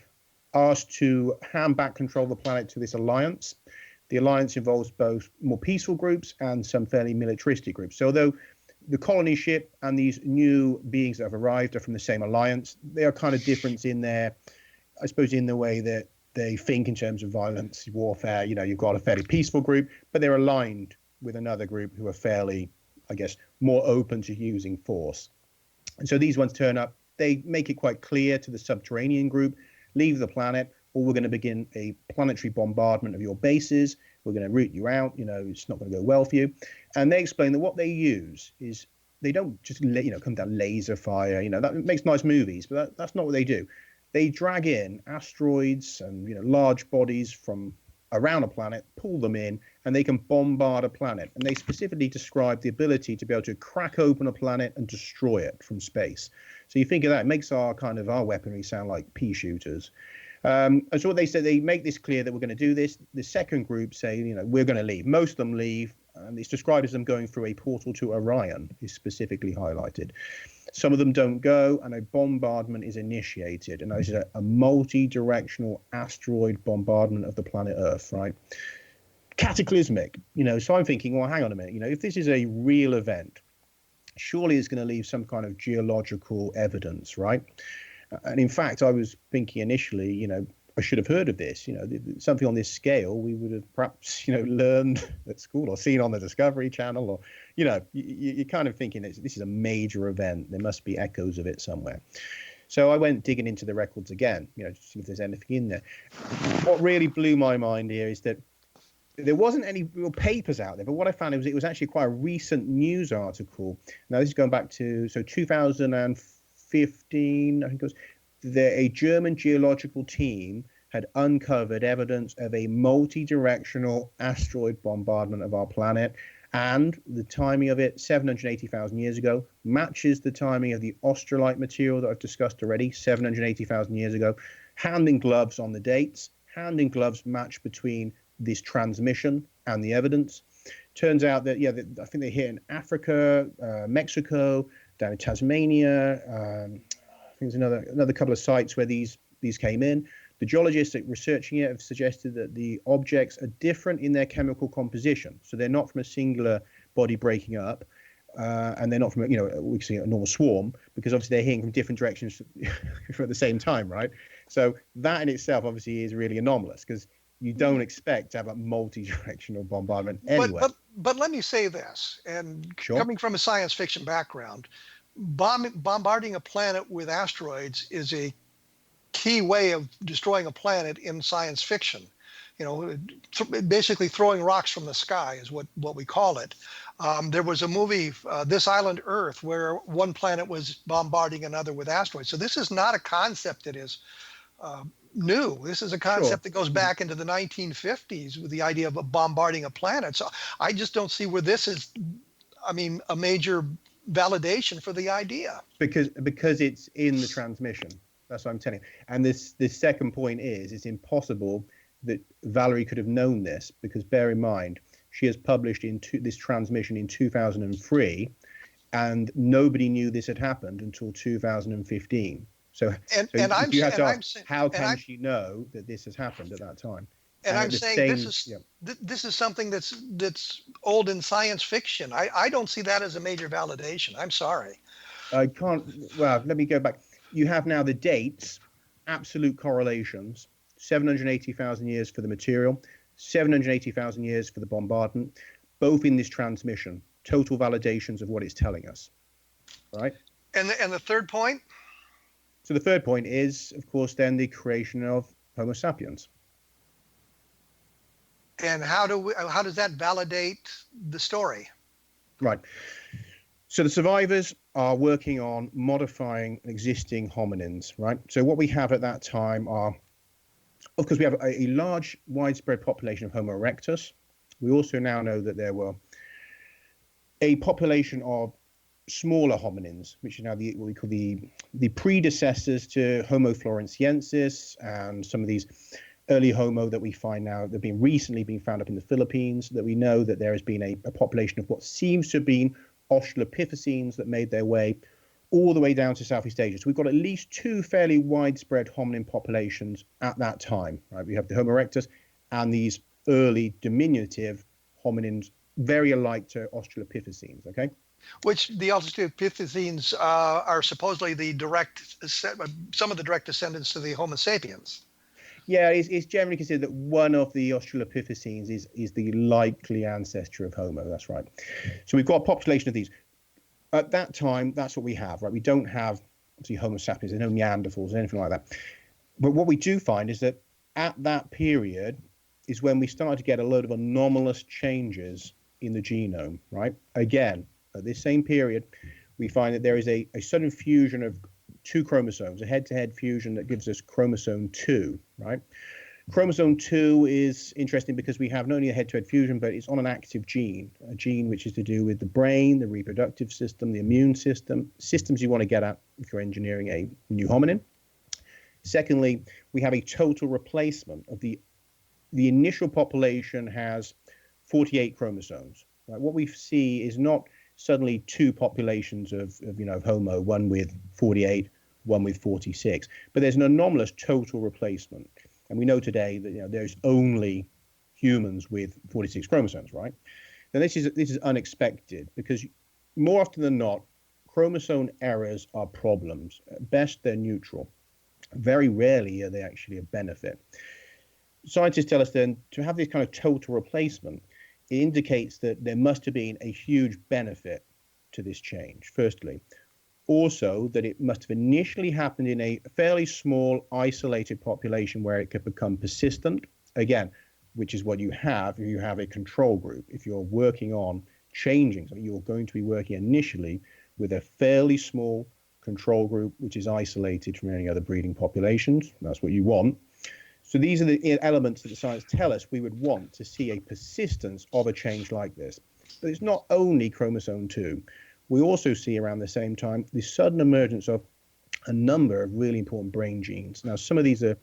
asked to hand back control of the planet to this alliance. The alliance involves both more peaceful groups and some fairly militaristic groups. So although the colony ship and these new beings that have arrived are from the same alliance, they are kind of different in their, I suppose, in the way that they think in terms of violence, warfare. You've got a fairly peaceful group, but they're aligned with another group who are fairly, I guess, more open to using force. And so these ones turn up. They make it quite clear to the subterranean group, leave the planet, or we're going to begin a planetary bombardment of your bases. We're going to root you out. It's not going to go well for you. And they explain that what they use is they don't just, come down laser fire. That makes nice movies, but that's not what they do. They drag in asteroids and large bodies from around a planet, pull them in, and they can bombard a planet. And they specifically describe the ability to be able to crack open a planet and destroy it from space. So you think of that, it makes our weaponry sound like pea shooters. And so what they said, they make this clear that we're going to do this. The second group say, we're going to leave. Most of them leave, and it's described as them going through a portal to Orion, is specifically highlighted. Some of them don't go, and a bombardment is initiated. And this is a multi-directional asteroid bombardment of the planet Earth, right? Cataclysmic, So I'm thinking, well, hang on a minute. If this is a real event, surely it's going to leave some kind of geological evidence, right? And in fact, I was thinking initially, I should have heard of this. Something on this scale, we would have perhaps, learned at school or seen on the Discovery Channel, or, you're kind of thinking this is a major event. There must be echoes of it somewhere. So I went digging into the records again, to see if there's anything in there. What really blew my mind here is that there wasn't any real papers out there, but what I found it was actually quite a recent news article. Now, this is going back to 2015, I think it was. A German geological team had uncovered evidence of a multi-directional asteroid bombardment of our planet, and the timing of it, 780,000 years ago, matches the timing of the australite material that I've discussed already, 780,000 years ago. Hand in gloves on the dates, hand in gloves match between this transmission and the evidence. Turns out that, I think they hit in Africa, Mexico, down in Tasmania, I think there's another couple of sites where these came in. The geologists researching it have suggested that the objects are different in their chemical composition. So they're not from a singular body breaking up, and they're not from, we see a normal swarm, because obviously they're hitting from different directions at the same time, right? So that in itself obviously is really anomalous, because you don't expect to have a multi-directional bombardment anyway. But let me say this, and Sure. coming from a science fiction background, bombarding a planet with asteroids is a key way of destroying a planet in science fiction. You know, basically throwing rocks from the sky is what we call it. There was a movie, This Island Earth, where one planet was bombarding another with asteroids. So this is not a concept that is new. This is a concept that goes back into the 1950s with the idea of bombarding a planet. So I just don't see where this is, I mean, a major validation for the idea. Because it's in the transmission. That's what I'm telling you. And this second point is, it's impossible that Valerie could have known this, because bear in mind, she has published this transmission in 2003, and nobody knew this had happened until 2015. So how can she know that this has happened at that time? And I'm saying this is something that's old in science fiction. I don't see that as a major validation. I'm sorry. I can't. Well, let me go back. You have now the dates, absolute correlations, 780,000 years for the material, 780,000 years for the bombardment, both in this transmission, total validations of what it's telling us, right? And the third point? So the third point is, of course, then the creation of Homo sapiens. And how does that validate the story? Right. So the survivors are working on modifying existing hominins, right? So what we have at that time are, of course, we have a large, widespread population of Homo erectus. We also now know that there were a population of smaller hominins, which are now what we call the predecessors to Homo floresiensis, and some of these early Homo that we find now that have been recently being found up in the Philippines, that we know that there has been a population of what seems to have been Australopithecines that made their way all the way down to Southeast Asia. So we've got at least two fairly widespread hominin populations at that time, right? We have the Homo erectus and these early diminutive hominins, very alike to Australopithecines, okay? Which the Australopithecines are supposedly some of the direct descendants to the Homo sapiens. Yeah, it's generally considered that one of the Australopithecines is the likely ancestor of Homo. That's right. So we've got a population of these. At that time, that's what we have, right? We don't have, obviously, Homo sapiens, there's no Neanderthals, anything like that. But what we do find is that at that period is when we start to get a load of anomalous changes in the genome, right? Again, at this same period, we find that there is a sudden fusion of two chromosomes, a head-to-head fusion that gives us chromosome 2, right? Chromosome 2 is interesting because we have not only a head-to-head fusion, but it's on an active gene, a gene which is to do with the brain, the reproductive system, the immune system, systems you want to get at if you're engineering a new hominin. Secondly, we have a total replacement of the initial population has 48 chromosomes. Right? What we see is not suddenly two populations of Homo, one with 48, one with 46, but there's an anomalous total replacement. And we know today that there's only humans with 46 chromosomes, right? Now this is unexpected, because more often than not, chromosome errors are problems. At best, they're neutral. Very rarely are they actually a benefit. Scientists tell us then to have this kind of total replacement, it indicates that there must have been a huge benefit to this change, firstly. Also, that it must have initially happened in a fairly small, isolated population where it could become persistent. Again, which is what you have if you have a control group. If you're working on changing something, you're going to be working initially with a fairly small control group, which is isolated from any other breeding populations. That's what you want. So these are the elements that the science tell us we would want to see a persistence of a change like this. But it's not only chromosome 2. We also see around the same time the sudden emergence of a number of really important brain genes. Now, some of these are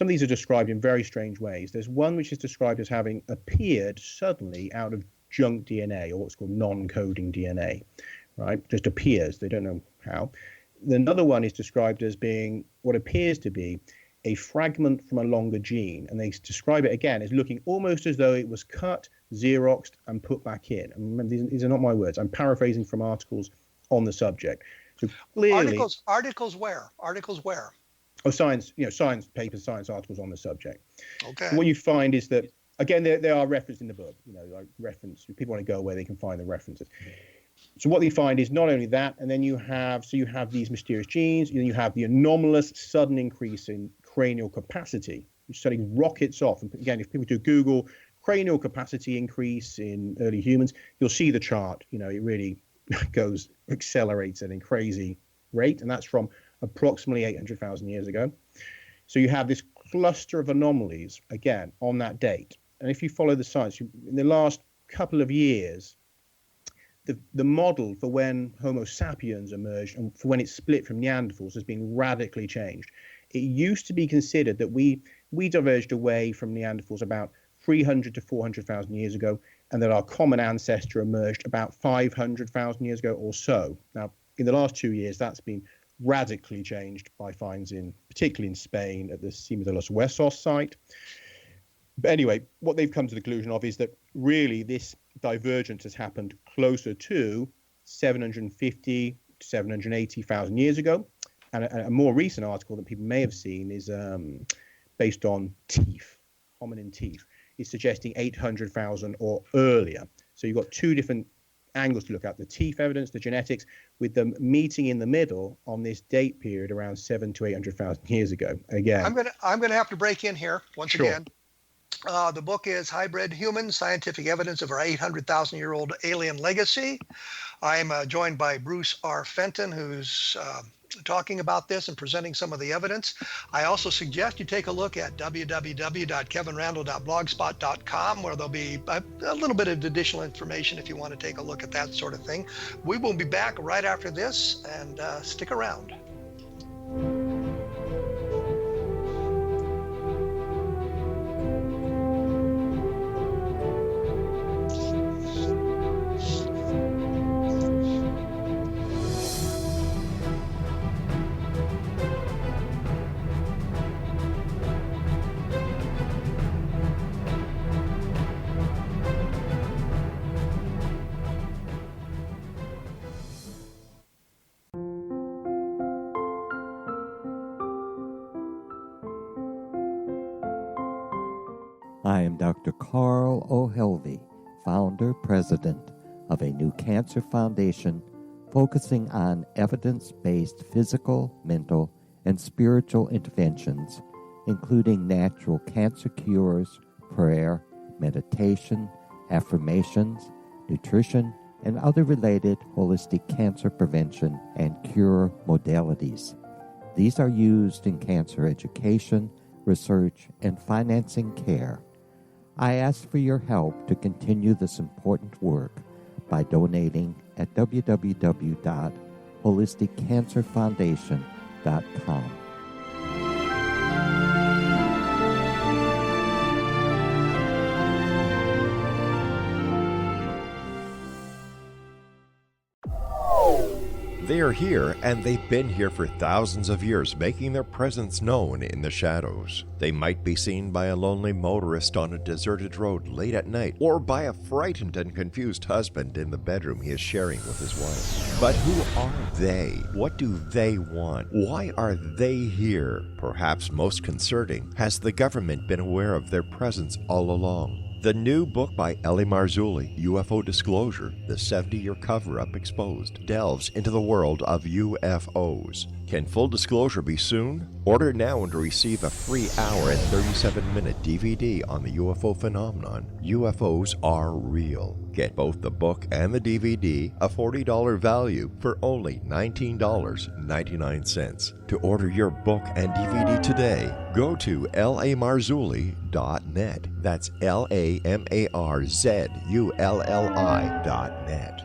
described in very strange ways. There's one which is described as having appeared suddenly out of junk DNA, or what's called non-coding DNA, right? Just appears. They don't know how. Another one is described as being what appears to be a fragment from a longer gene, and they describe it again as looking almost as though it was cut, Xeroxed, and put back in. And remember, these are not my words. I'm paraphrasing from articles on the subject. So clearly, articles where? science papers, science articles on the subject. Okay. So what you find is that, again, they are referenced in the book, like reference. People want to go where they can find the references. So what they find is not only that, and then you have these mysterious genes, and you have the anomalous sudden increase in cranial capacity, which suddenly rockets off. And again, if people do Google cranial capacity increase in early humans, you'll see the chart. It really accelerates at a crazy rate, and that's from approximately 800,000 years ago. So you have this cluster of anomalies again on that date. And if you follow the science, in the last couple of years, the model for when Homo sapiens emerged and for when it split from Neanderthals has been radically changed. It used to be considered that we diverged away from Neanderthals about 300 to 400,000 years ago, and that our common ancestor emerged about 500,000 years ago or so. Now, in the last 2 years, that's been radically changed by finds particularly in Spain at the Cima de los Huesos site. But anyway, what they've come to the conclusion of is that really this divergence has happened closer to 750 to 780,000 years ago. And a more recent article that people may have seen is based on teeth, hominin teeth. It's suggesting 800,000 or earlier. So you've got two different angles to look at: the teeth evidence, the genetics, with them meeting in the middle on this date period around 700,000 to 800,000 years ago. Again, I'm gonna have to break in here once Sure. again. The book is Hybrid Humans, Scientific Evidence of Our 800,000-Year-Old Alien Legacy. I'm joined by Bruce R. Fenton, who's talking about this and presenting some of the evidence. I also suggest you take a look at www.kevinrandle.blogspot.com, where there'll be a little bit of additional information if you want to take a look at that sort of thing. We will be back right after this, and stick around. I am Dr. Carl O'Helvey, founder, president of a new cancer foundation focusing on evidence-based physical, mental, and spiritual interventions, including natural cancer cures, prayer, meditation, affirmations, nutrition, and other related holistic cancer prevention and cure modalities. These are used in cancer education, research, and financing care. I ask for your help to continue this important work by donating at www.holisticcancerfoundation.com. They are here, and they've been here for thousands of years, making their presence known in the shadows. They might be seen by a lonely motorist on a deserted road late at night, or by a frightened and confused husband in the bedroom he is sharing with his wife. But who are they? What do they want? Why are they here? Perhaps most concerning, has the government been aware of their presence all along? The new book by Ellie Marzulli, UFO Disclosure, the 70-Year Cover-Up Exposed, delves into the world of UFOs. Can full disclosure be soon? Order now and receive a free hour and 37-minute DVD on the UFO phenomenon. UFOs are real. Get both the book and the DVD, a $40 value, for only $19.99. To order your book and DVD today, go to lamarzulli.net. That's LAMARZULLI.net.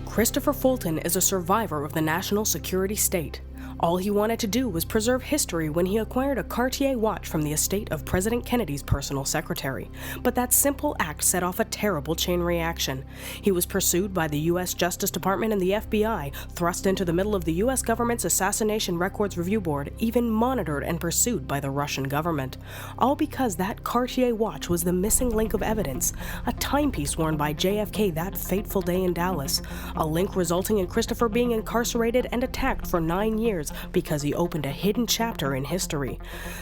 Christopher Fulton is a survivor of the national security state. All he wanted to do was preserve history when he acquired a Cartier watch from the estate of President Kennedy's personal secretary. But that simple act set off a terrible chain reaction. He was pursued by the U.S. Justice Department and the FBI, thrust into the middle of the U.S. government's Assassination Records Review Board, even monitored and pursued by the Russian government. All because that Cartier watch was the missing link of evidence, a timepiece worn by JFK that fateful day in Dallas, a link resulting in Christopher being incarcerated and attacked for 9 years years because he opened a hidden chapter in history.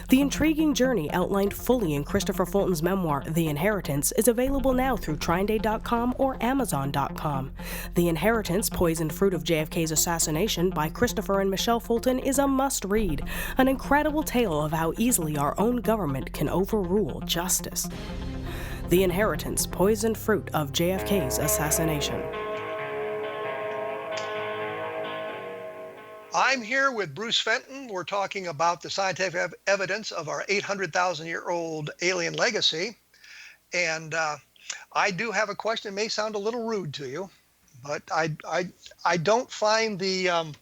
The intriguing journey outlined fully in Christopher Fulton's memoir, The Inheritance, is available now through TrineDay.com or Amazon.com. The Inheritance, Poisoned Fruit of JFK's Assassination by Christopher and Michelle Fulton is a must-read, an incredible tale of how easily our own government can overrule justice. The Inheritance, Poisoned Fruit of JFK's Assassination. I'm here with Bruce Fenton. We're talking about the scientific evidence of our 800,000-year-old alien legacy. And I do have a question. It may sound a little rude to you, but I don't find the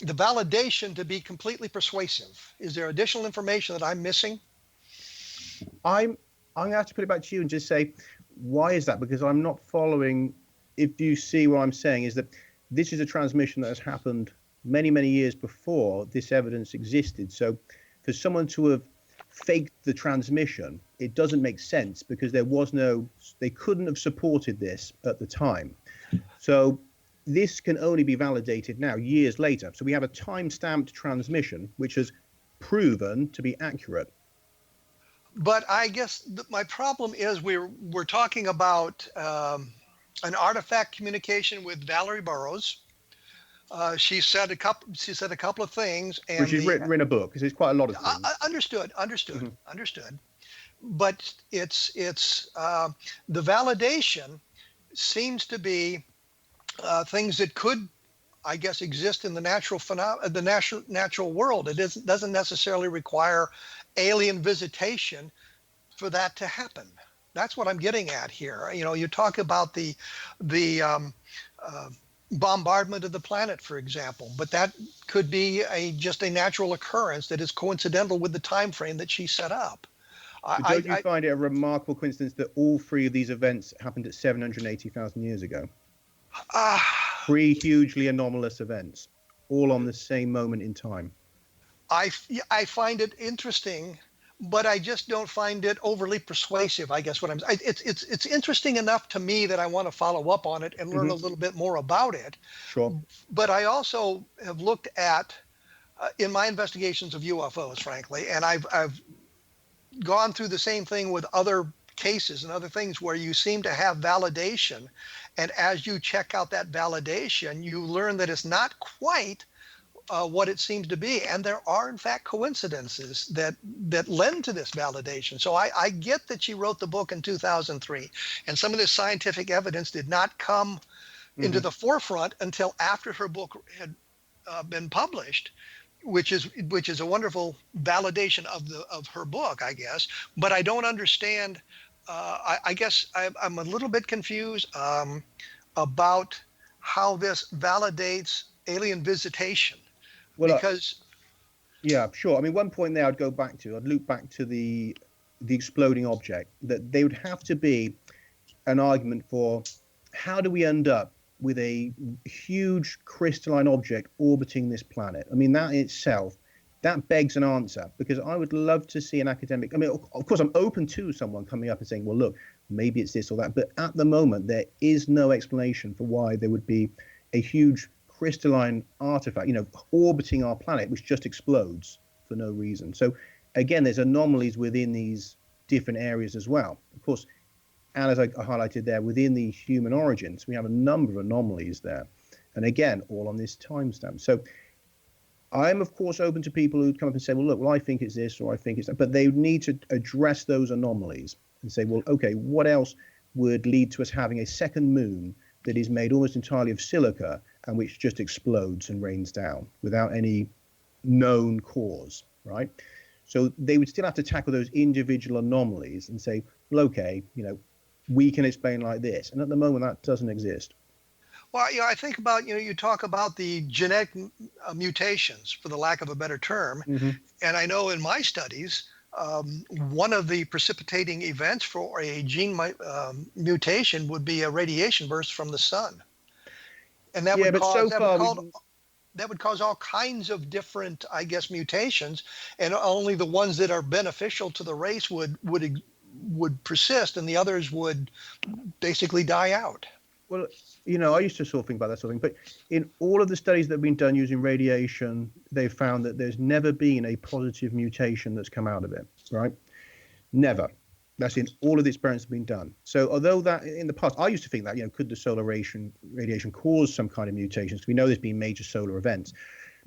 validation to be completely persuasive. Is there additional information that I'm missing? I'm going to have to put it back to you and just say, why is that? Because I'm not following. If you see what I'm saying, is that this is a transmission that has happened many, many years before this evidence existed. So for someone to have faked the transmission, it doesn't make sense because they couldn't have supported this at the time. So this can only be validated now, years later. So we have a time-stamped transmission, which has proven to be accurate. But I guess my problem is we're talking about an artifact communication with Valerie Burroughs. She said a couple of things, and which is written a book, because it's quite a lot of things. Understood. But it's the validation seems to be things that could, I guess, exist in the natural world. It doesn't necessarily require alien visitation for that to happen. That's what I'm getting at here. You know, you talk about the bombardment of the planet, for example, but that could be just a natural occurrence that is coincidental with the time frame that she set up. Don't you find it a remarkable coincidence that all three of these events happened at 780,000 years ago? Three hugely anomalous events, all on the same moment in time. I find it interesting, but I just don't find it overly persuasive. I guess it's interesting enough to me that I want to follow up on it and learn a little bit more about it. Sure. But I also have looked at in my investigations of UFOs, frankly, and I've gone through the same thing with other cases and other things where you seem to have validation, and as you check out that validation, you learn that it's not quite what it seems to be, and there are in fact coincidences that lend to this validation. So I get that she wrote the book in 2003, and some of this scientific evidence did not come into the forefront until after her book had been published, which is a wonderful validation of her book, I guess. But I don't understand. I guess I'm a little bit confused about how this validates alien visitation. Well, because yeah, sure. I mean, one point there I'd loop back to the exploding object, that they would have to be an argument for how do we end up with a huge crystalline object orbiting this planet. I mean, that itself, that begs an answer, because I would love to see an academic. I mean, of course, I'm open to someone coming up and saying, well, look, maybe it's this or that. But at the moment, there is no explanation for why there would be a huge crystalline artifact, orbiting our planet, which just explodes for no reason. So again, there's anomalies within these different areas as well. Of course, and as I highlighted there, within the human origins, we have a number of anomalies there. And again, all on this timestamp. So I'm, of course, open to people who come up and say, well, look, I think it's this or I think it's that. But they need to address those anomalies and say, well, okay, what else would lead to us having a second moon that is made almost entirely of silica and which just explodes and rains down without any known cause, right? So they would still have to tackle those individual anomalies and say, well, okay, we can explain like this. And at the moment, that doesn't exist. Well, I think about, you talk about the genetic mutations, for the lack of a better term. And I know in my studies, one of the precipitating events for a gene mutation would be a radiation burst from the sun. And that would cause all kinds of different, I guess, mutations, and only the ones that are beneficial to the race would persist, and the others would basically die out. Well, I used to sort of think about that sort of thing, but in all of the studies that have been done using radiation, they've found that there's never been a positive mutation that's come out of it, right? Never. That's in all of the experiments that have been done. So although that in the past, I used to think that, could the solar radiation cause some kind of mutations? Because we know there's been major solar events.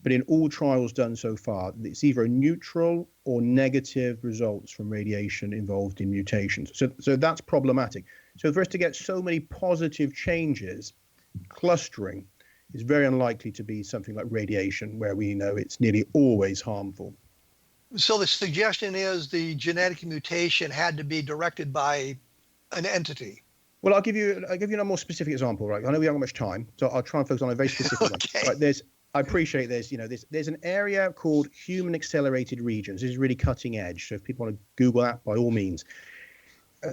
But in all trials done so far, it's either a neutral or negative results from radiation involved in mutations. So that's problematic. So for us to get so many positive changes, clustering is very unlikely to be something like radiation, where we know it's nearly always harmful. So the suggestion is the genetic mutation had to be directed by an entity. Well, I'll give you a more specific example, right? I know we haven't got much time, so I'll try and focus on a very specific Okay. one. Right, I appreciate there's an area called human accelerated regions. This is really cutting edge. So if people want to Google that, by all means.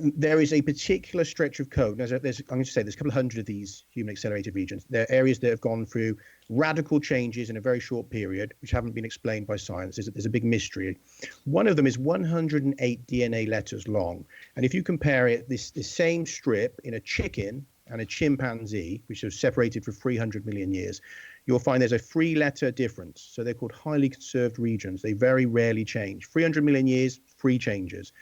There is a particular stretch of code. I'm going to say there's a couple of hundred of these human accelerated regions. There are areas that have gone through radical changes in a very short period, which haven't been explained by science. There's a big mystery. One of them is 108 DNA letters long. And if you compare it, this same strip in a chicken and a chimpanzee, which are separated for 300 million years, you'll find there's a 3-letter difference. So they're called highly conserved regions. They very rarely change. 300 million years, 3 changes.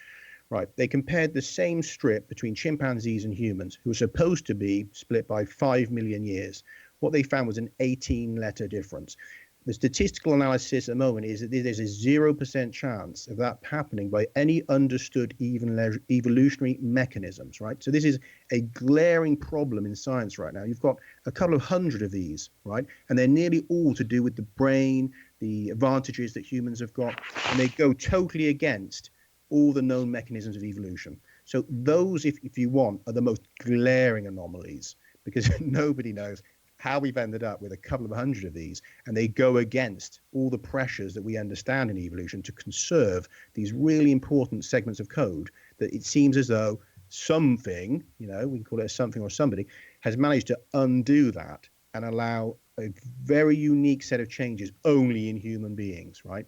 Right, they compared the same strip between chimpanzees and humans, who were supposed to be split by 5 million years. What they found was an 18-letter difference. The statistical analysis at the moment is that there's a 0% chance of that happening by any understood evolutionary mechanisms, right? So this is a glaring problem in science right now. You've got a couple of hundred of these, right? And they're nearly all to do with the brain, the advantages that humans have got, and they go totally against all the known mechanisms of evolution. So those, if you want, are the most glaring anomalies, because nobody knows how we've ended up with a couple of hundred of these, and they go against all the pressures that we understand in evolution to conserve these really important segments of code that it seems as though something, we can call it a something or somebody, has managed to undo that and allow a very unique set of changes only in human beings, right?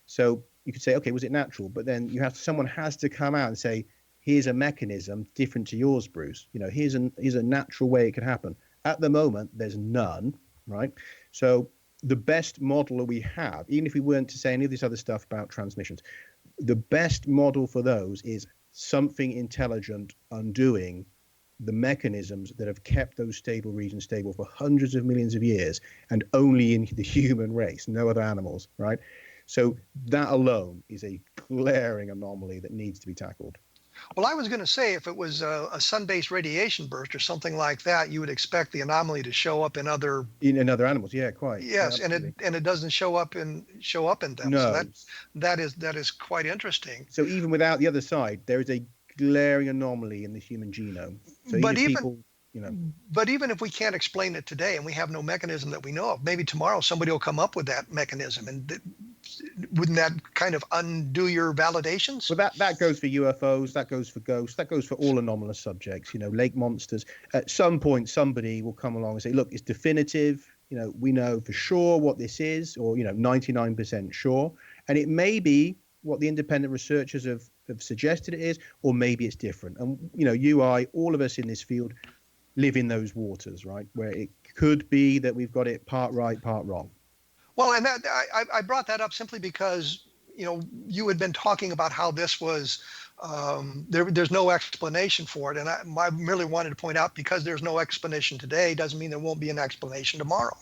So you could say, okay, was it natural? But then someone has to come out and say, here's a mechanism different to yours, Bruce. Here's a natural way it could happen. At the moment, there's none, right? So the best model that we have, even if we weren't to say any of this other stuff about transmissions, the best model for those is something intelligent undoing the mechanisms that have kept those stable regions stable for hundreds of millions of years, and only in the human race, no other animals, right? So that alone is a glaring anomaly that needs to be tackled. Well, I was going to say, if it was a sun-based radiation burst or something like that, you would expect the anomaly to show up in other animals. Yeah, quite. Yes, yeah, and it doesn't show up in them. No. So that is quite interesting. So even without the other side, there is a glaring anomaly in the human genome. So But even if we can't explain it today and we have no mechanism that we know of, maybe tomorrow somebody will come up with that mechanism, and wouldn't that kind of undo your validations? Well, that goes for UFOs, that goes for ghosts, that goes for all anomalous subjects, lake monsters. At some point, somebody will come along and say, look, it's definitive. We know for sure what this is, or, 99% sure. And it may be what the independent researchers have suggested it is, or maybe it's different. And, all of us in this field live in those waters, right, where it could be that we've got it part right, part wrong. Well, and that I brought that up simply because, you had been talking about how this was, there's no explanation for it. And I merely wanted to point out, because there's no explanation today doesn't mean there won't be an explanation tomorrow.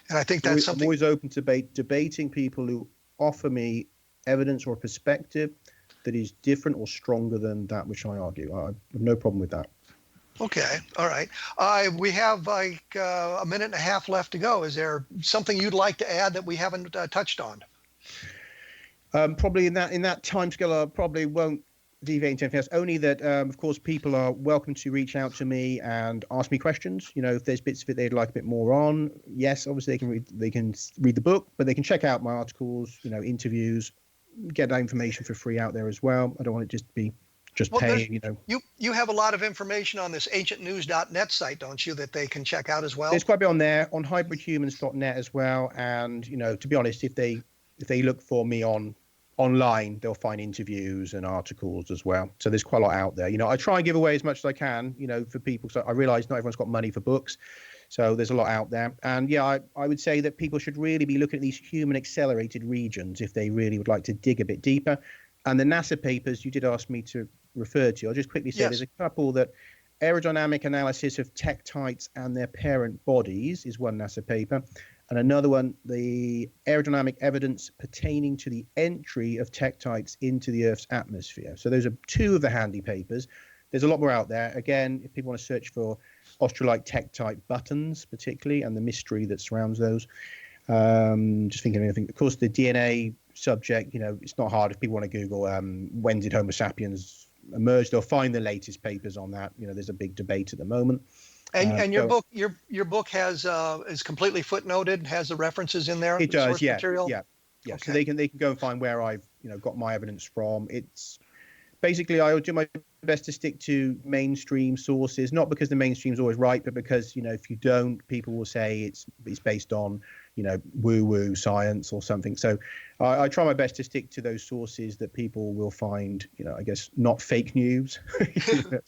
And I think that's something. I'm always open to debating people who offer me evidence or perspective that is different or stronger than that which I argue. I have no problem with that. Okay. All right. We have like a minute and a half left to go. Is there something you'd like to add that we haven't touched on? Probably in that time scale, I probably won't deviate into anything else. Only that, of course, people are welcome to reach out to me and ask me questions. If there's bits of it they'd like a bit more on, yes, obviously they can read the book, but they can check out my articles, interviews, get that information for free out there as well. I don't want it just to be paying, You have a lot of information on this ancientnews.net site, don't you, that they can check out as well? There's quite a bit on there, on hybridhumans.net as well. And, to be honest, if they look for me on online they'll find interviews and articles as well. So there's quite a lot out there. I try and give away as much as I can, for people. So I realize not everyone's got money for books. So there's a lot out there. And yeah, I would say that people should really be looking at these human accelerated regions if they really would like to dig a bit deeper. And the NASA papers you did ask me to refer to, I'll just quickly say there's a couple that aerodynamic analysis of tektites and their parent bodies is one NASA paper. And another one, the aerodynamic evidence pertaining to the entry of tektites into the Earth's atmosphere. So those are two of the handy papers. There's a lot more out there. Again, if people want to search for Australite tektite buttons, particularly, and the mystery that surrounds those. Just thinking of anything. Of course, the DNA subject, it's not hard if people want to Google when did Homo sapiens emerge. They'll find the latest papers on that. There's a big debate at the moment. And your book has is completely footnoted, has the references in there. It does, yeah, material? yeah. Okay. So they can go and find where I've got my evidence from. It's basically I will do my best to stick to mainstream sources, not because the mainstream's always right, but because if you don't, people will say it's based on woo-woo science or something. So I try my best to stick to those sources that people will find, I guess, not fake news. So.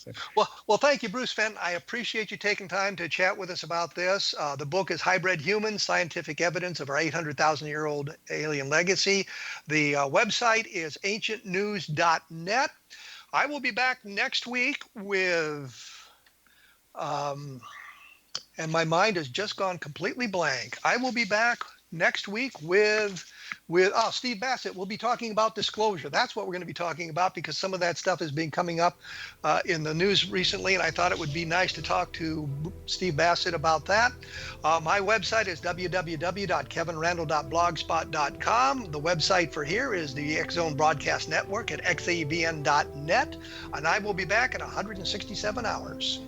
Well, thank you, Bruce Fenton. I appreciate you taking time to chat with us about this. The book is Hybrid Humans, Scientific Evidence of Our 800,000-Year-Old Alien Legacy. The website is ancientnews.net. I will be back next week with, and my mind has just gone completely blank. I will be back next week with Steve Bassett. We'll be talking about disclosure. That's what we're going to be talking about because some of that stuff has been coming up in the news recently, and I thought it would be nice to talk to Steve Bassett about that. My website is www.kevinrandle.blogspot.com. The website for here is the X-Zone Broadcast Network at xavn.net, and I will be back in 167 hours.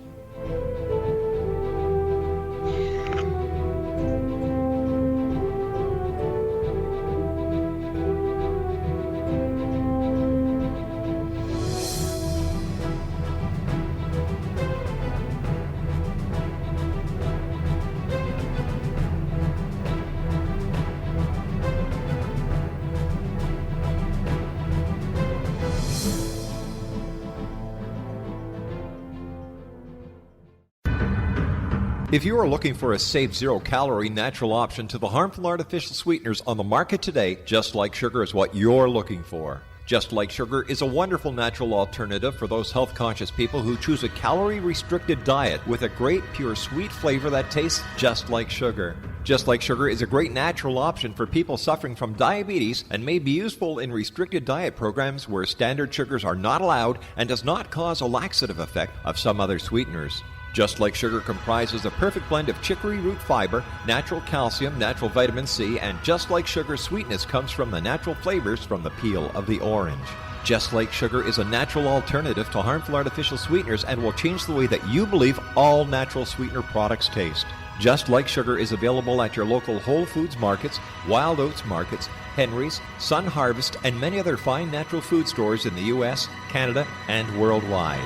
If you are looking for a safe, zero-calorie natural option to the harmful artificial sweeteners on the market today, Just Like Sugar is what you're looking for. Just Like Sugar is a wonderful natural alternative for those health-conscious people who choose a calorie-restricted diet with a great, pure, sweet flavor that tastes just like sugar. Just Like Sugar is a great natural option for people suffering from diabetes and may be useful in restricted diet programs where standard sugars are not allowed and does not cause a laxative effect of some other sweeteners. Just Like Sugar comprises a perfect blend of chicory root fiber, natural calcium, natural vitamin C, and Just Like Sugar's sweetness comes from the natural flavors from the peel of the orange. Just Like Sugar is a natural alternative to harmful artificial sweeteners and will change the way that you believe all natural sweetener products taste. Just Like Sugar is available at your local Whole Foods markets, Wild Oats markets, Henry's, Sun Harvest, and many other fine natural food stores in the U.S., Canada, and worldwide.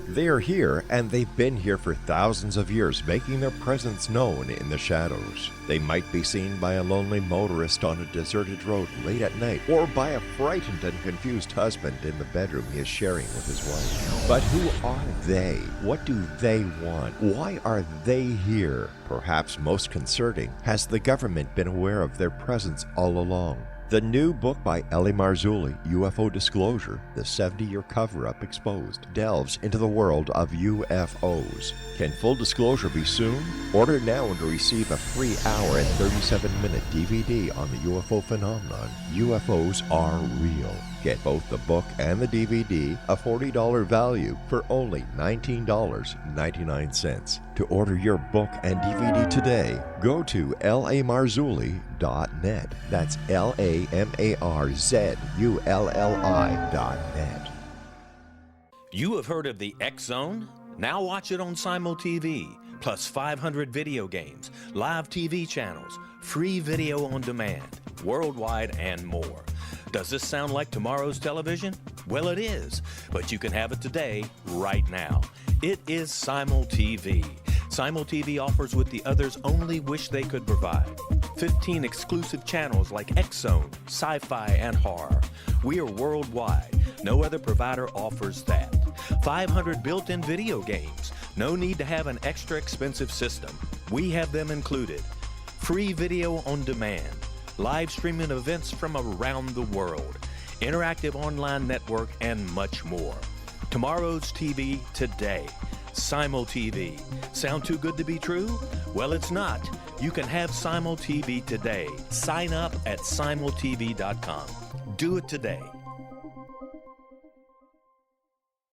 They are here, and they've been here for thousands of years, making their presence known in the shadows. They might be seen by a lonely motorist on a deserted road late at night, or by a frightened and confused husband in the bedroom he is sharing with his wife. But who are they? What do they want? Why are they here? Perhaps most concerning, has the government been aware of their presence all along? The new book by Ellie Marzulli, UFO Disclosure, the 70-year cover-up exposed, delves into the world of UFOs. Can full disclosure be soon? Order now and receive a 3-hour and 37-minute DVD on the UFO phenomenon. UFOs are real. Get both the book and the DVD, a $40 value, for only $19.99. To order your book and DVD today, go to lamarzulli.net. That's LAMARZULLI.net. You have heard of the X-Zone? Now watch it on Simul TV, plus 500 video games, live TV channels, free video on demand, worldwide, and more. Does this sound like tomorrow's television? Well, it is, but you can have it today, right now. It is Simul TV. Simul TV offers what the others only wish they could provide. 15 exclusive channels like X-Zone, Sci-Fi, and Horror. We are worldwide. No other provider offers that. 500 built-in video games. No need to have an extra expensive system. We have them included. Free video on demand. Live streaming events from around the world. Interactive online network, and much more. Tomorrow's TV today. Simul TV. Sound too good to be true? Well, it's not. You can have Simul TV today. Sign up at simultv.com. Do it today.